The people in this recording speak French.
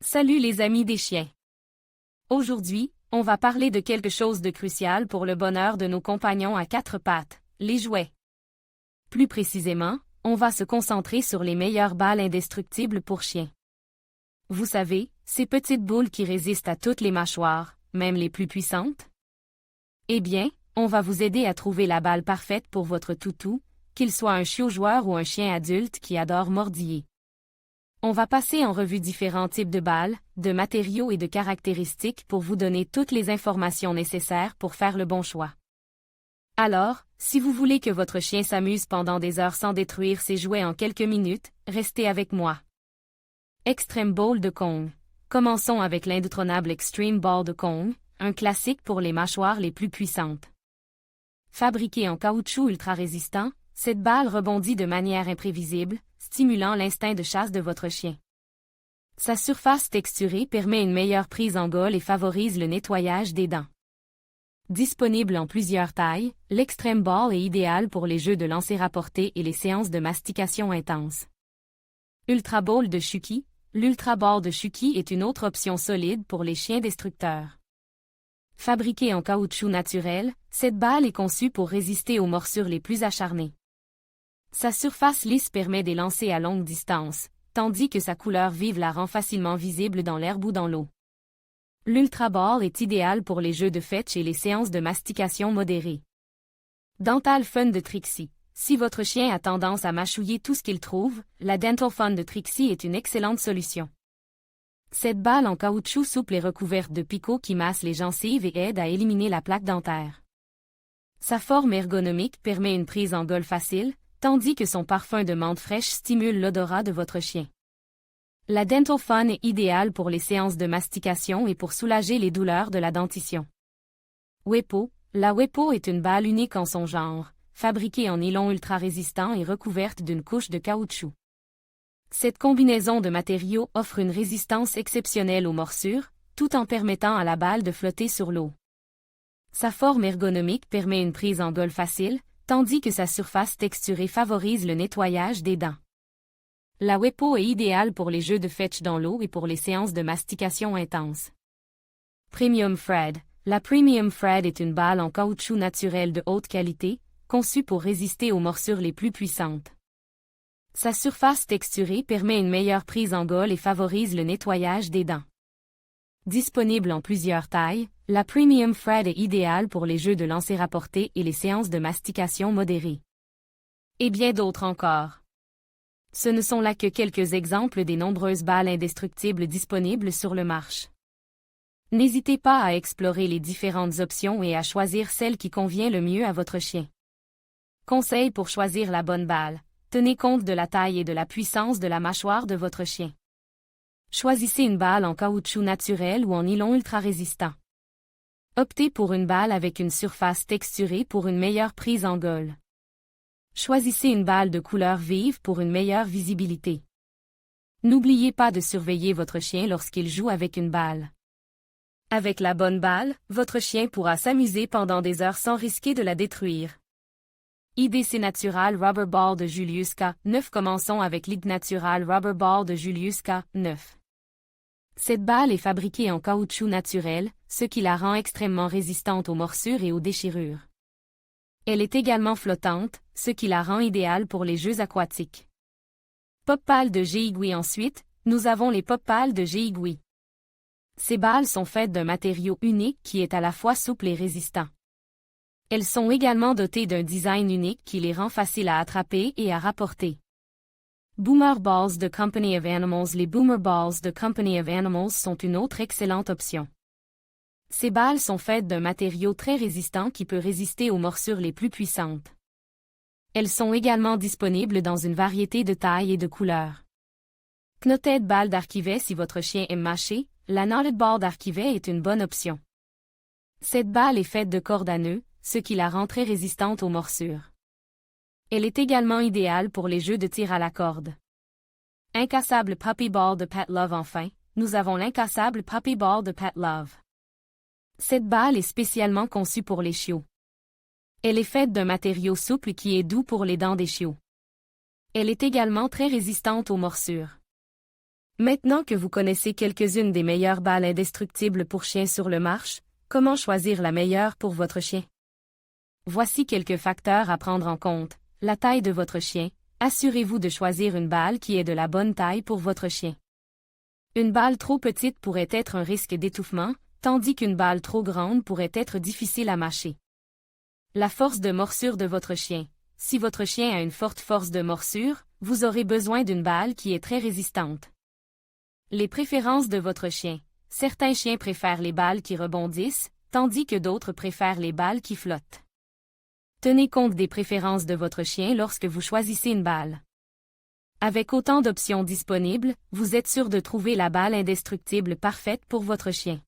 Salut les amis des chiens. Aujourd'hui, on va parler de quelque chose de crucial pour le bonheur de nos compagnons à quatre pattes, les jouets. Plus précisément, on va se concentrer sur les meilleures balles indestructibles pour chiens. Vous savez, ces petites boules qui résistent à toutes les mâchoires, même les plus puissantes? Eh bien, on va vous aider à trouver la balle parfaite pour votre toutou, qu'il soit un chiot joueur ou un chien adulte qui adore mordiller. On va passer en revue différents types de balles, de matériaux et de caractéristiques pour vous donner toutes les informations nécessaires pour faire le bon choix. Alors, si vous voulez que votre chien s'amuse pendant des heures sans détruire ses jouets en quelques minutes, restez avec moi. Extreme Ball de Kong. Commençons avec l'indétrônable Extreme Ball de Kong, un classique pour les mâchoires les plus puissantes. Fabriquée en caoutchouc ultra résistant, cette balle rebondit de manière imprévisible, stimulant l'instinct de chasse de votre chien. Sa surface texturée permet une meilleure prise en gaule et favorise le nettoyage des dents. Disponible en plusieurs tailles, l'Extreme Ball est idéal pour les jeux de lancer à portée et les séances de mastication intense. Ultra Ball de Chucky. L'Ultra Ball de Chucky est une autre option solide pour les chiens destructeurs. Fabriquée en caoutchouc naturel, cette balle est conçue pour résister aux morsures les plus acharnées. Sa surface lisse permet des lancers à longue distance, tandis que sa couleur vive la rend facilement visible dans l'herbe ou dans l'eau. L'Ultra Ball est idéal pour les jeux de fetch et les séances de mastication modérées. Dental Fun de Trixie. Si votre chien a tendance à mâchouiller tout ce qu'il trouve, la Dental Fun de Trixie est une excellente solution. Cette balle en caoutchouc souple est recouverte de picots qui massent les gencives et aident à éliminer la plaque dentaire. Sa forme ergonomique permet une prise en gaule facile, tandis que son parfum de menthe fraîche stimule l'odorat de votre chien. La Dental Fun est idéale pour les séances de mastication et pour soulager les douleurs de la dentition. Wepo. La Wepo est une balle unique en son genre, fabriquée en nylon ultra résistant et recouverte d'une couche de caoutchouc. Cette combinaison de matériaux offre une résistance exceptionnelle aux morsures, tout en permettant à la balle de flotter sur l'eau. Sa forme ergonomique permet une prise en gaule facile, tandis que sa surface texturée favorise le nettoyage des dents. La Wepo est idéale pour les jeux de fetch dans l'eau et pour les séances de mastication intense. Premium Thread. La Premium Thread est une balle en caoutchouc naturel de haute qualité, conçue pour résister aux morsures les plus puissantes. Sa surface texturée permet une meilleure prise en gaule et favorise le nettoyage des dents. Disponible en plusieurs tailles, la Premium Thread est idéale pour les jeux de lancer à portée et les séances de mastication modérées. Et bien d'autres encore. Ce ne sont là que quelques exemples des nombreuses balles indestructibles disponibles sur le marché. N'hésitez pas à explorer les différentes options et à choisir celle qui convient le mieux à votre chien. Conseil pour choisir la bonne balle. Tenez compte de la taille et de la puissance de la mâchoire de votre chien. Choisissez une balle en caoutchouc naturel ou en nylon ultra résistant. Optez pour une balle avec une surface texturée pour une meilleure prise en gaule. Choisissez une balle de couleur vive pour une meilleure visibilité. N'oubliez pas de surveiller votre chien lorsqu'il joue avec une balle. Avec la bonne balle, votre chien pourra s'amuser pendant des heures sans risquer de la détruire. IDC Natural Rubber Ball de Julius K. 9. Commençons avec l'ID Natural Rubber Ball de Julius K. 9. Cette balle est fabriquée en caoutchouc naturel, ce qui la rend extrêmement résistante aux morsures et aux déchirures. Elle est également flottante, ce qui la rend idéale pour les jeux aquatiques. Pop Pal de Geigui. Ensuite, nous avons les Pop Pal de Geigui. Ces balles sont faites d'un matériau unique qui est à la fois souple et résistant. Elles sont également dotées d'un design unique qui les rend faciles à attraper et à rapporter. Boomer Balls de Company of Animals. Les Boomer Balls de Company of Animals sont une autre excellente option. Ces balles sont faites d'un matériau très résistant qui peut résister aux morsures les plus puissantes. Elles sont également disponibles dans une variété de tailles et de couleurs. Knotted Ball d'Archivet. Si votre chien aime mâcher, la Knotted Ball d'Archivet est une bonne option. Cette balle est faite de cordes à nœuds, ce qui la rend très résistante aux morsures. Elle est également idéale pour les jeux de tir à la corde. Incassable Puppy Ball de Pet Love. Enfin, nous avons l'incassable Puppy Ball de Pet Love. Cette balle est spécialement conçue pour les chiots. Elle est faite d'un matériau souple qui est doux pour les dents des chiots. Elle est également très résistante aux morsures. Maintenant que vous connaissez quelques-unes des meilleures balles indestructibles pour chiens sur le marché, comment choisir la meilleure pour votre chien? Voici quelques facteurs à prendre en compte. La taille de votre chien. Assurez-vous de choisir une balle qui est de la bonne taille pour votre chien. Une balle trop petite pourrait être un risque d'étouffement, tandis qu'une balle trop grande pourrait être difficile à mâcher. La force de morsure de votre chien. Si votre chien a une forte force de morsure, vous aurez besoin d'une balle qui est très résistante. Les préférences de votre chien. Certains chiens préfèrent les balles qui rebondissent, tandis que d'autres préfèrent les balles qui flottent. Tenez compte des préférences de votre chien lorsque vous choisissez une balle. Avec autant d'options disponibles, vous êtes sûr de trouver la balle indestructible parfaite pour votre chien.